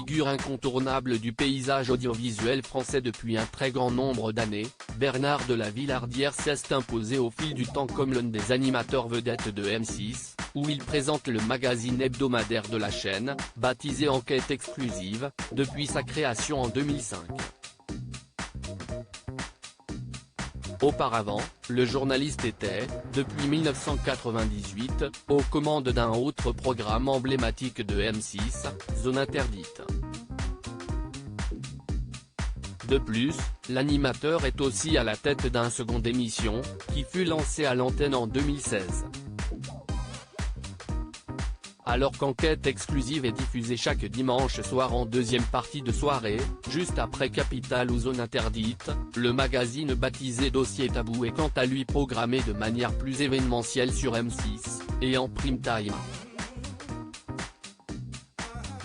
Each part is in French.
figure incontournable du paysage audiovisuel français depuis un très grand nombre d'années, Bernard de la Villardière s'est imposé au fil du temps comme l'un des animateurs vedettes de M6, où il présente le magazine hebdomadaire de la chaîne, baptisé Enquête exclusive, depuis sa création en 2005. Auparavant, le journaliste était, depuis 1998, aux commandes d'un autre programme emblématique de M6, Zone Interdite. De plus, l'animateur est aussi à la tête d'un second émission, qui fut lancé à l'antenne en 2016. Alors qu'Enquête exclusive est diffusée chaque dimanche soir en deuxième partie de soirée, juste après Capital ou Zone Interdite, le magazine baptisé Dossier Tabou est quant à lui programmé de manière plus événementielle sur M6, et en prime time.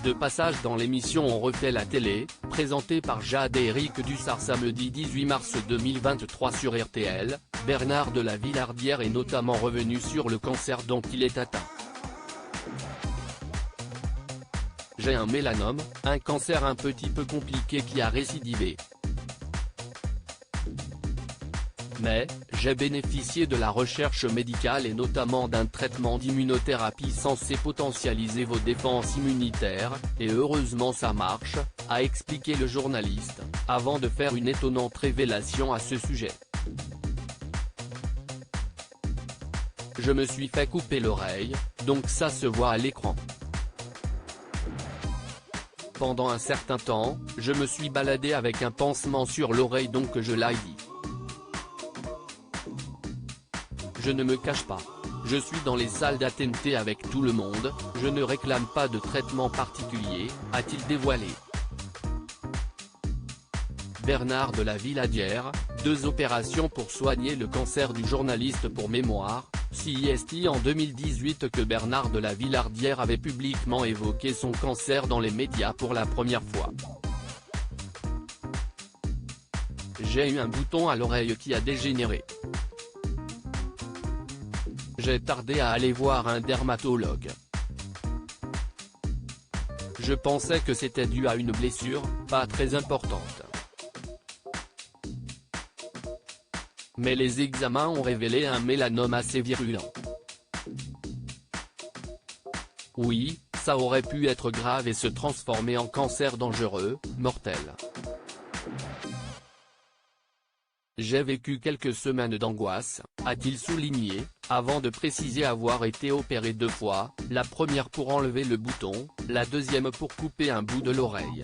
De passage dans l'émission On refait la télé, présentée par Jade et Eric Dussart samedi 18 mars 2023 sur RTL, Bernard de la Villardière est notamment revenu sur le cancer dont il est atteint. J'ai un mélanome, un cancer un petit peu compliqué qui a récidivé. Mais, j'ai bénéficié de la recherche médicale et notamment d'un traitement d'immunothérapie censé potentialiser vos défenses immunitaires, et heureusement ça marche, a expliqué le journaliste, avant de faire une étonnante révélation à ce sujet. Je me suis fait couper l'oreille, donc ça se voit à l'écran. Pendant un certain temps, je me suis baladé avec un pansement sur l'oreille donc je l'ai dit. Je ne me cache pas. Je suis dans les salles d'AT&T avec tout le monde, je ne réclame pas de traitement particulier, a-t-il dévoilé. Bernard de la Villardière, 2 opérations pour soigner le cancer du journaliste pour mémoire. CIST en 2018 que Bernard de la Villardière avait publiquement évoqué son cancer dans les médias pour la première fois. J'ai eu un bouton à l'oreille qui a dégénéré. J'ai tardé à aller voir un dermatologue. Je pensais que c'était dû à une blessure, pas très importante. Mais les examens ont révélé un mélanome assez virulent. Oui, ça aurait pu être grave et se transformer en cancer dangereux, mortel. J'ai vécu quelques semaines d'angoisse, a-t-il souligné, avant de préciser avoir été opéré 2 fois, la première pour enlever le bouton, la deuxième pour couper un bout de l'oreille.